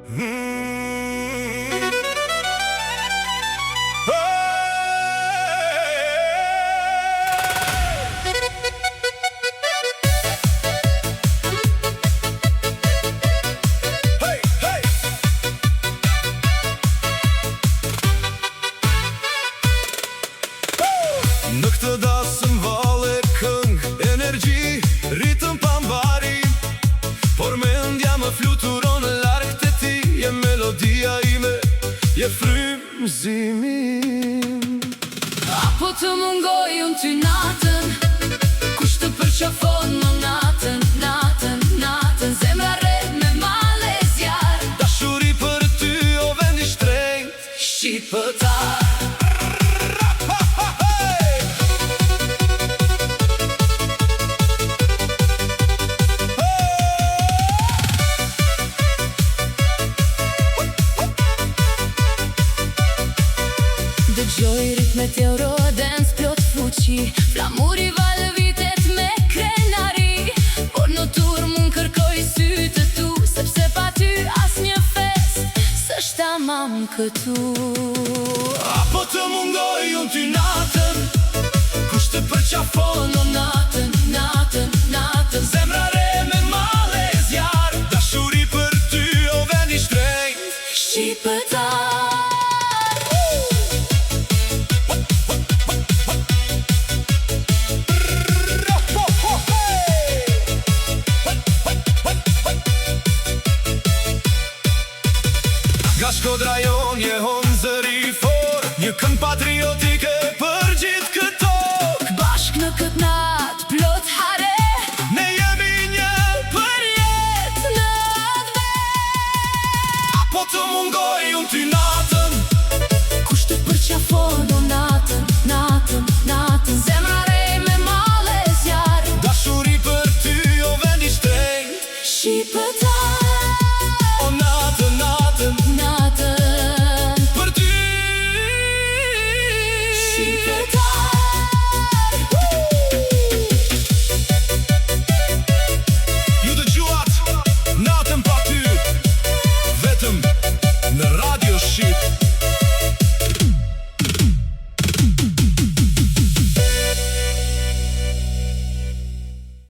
Në këtë dasëm vale këng, energji, ritëm pambari. Por mendja më fluturon larg te ti, je melodia ime, je frymëzimi im. Apo të mungoj unë ty natën, kush të përqafon më natën, natën, natën. Zemra rret me male zjarë, Dashuri për ty o vend i shtrenjtë, shqiptar. Dëgjoj ritmet e Eurodance plot fuqi, flamuri valë vitet me krenari. Por në tur mund kërkoj sytë tu, sepse pa ty as një fest s'është tamam këtu. Apo të mungoj unë ty natën, kush të përqafon o natën, natën, natën. Zemra re me male zjarë, dashuri për ty o vend i shtrenjtë, Shqiptar. Nga Shkodra jon je hon zëri for, një këngë patriotike për gjithë këtë tokë. Bashk në këtë natë plot hare, Ne jemi një për jetë në dhe. Apo të mungoj unë ty natën,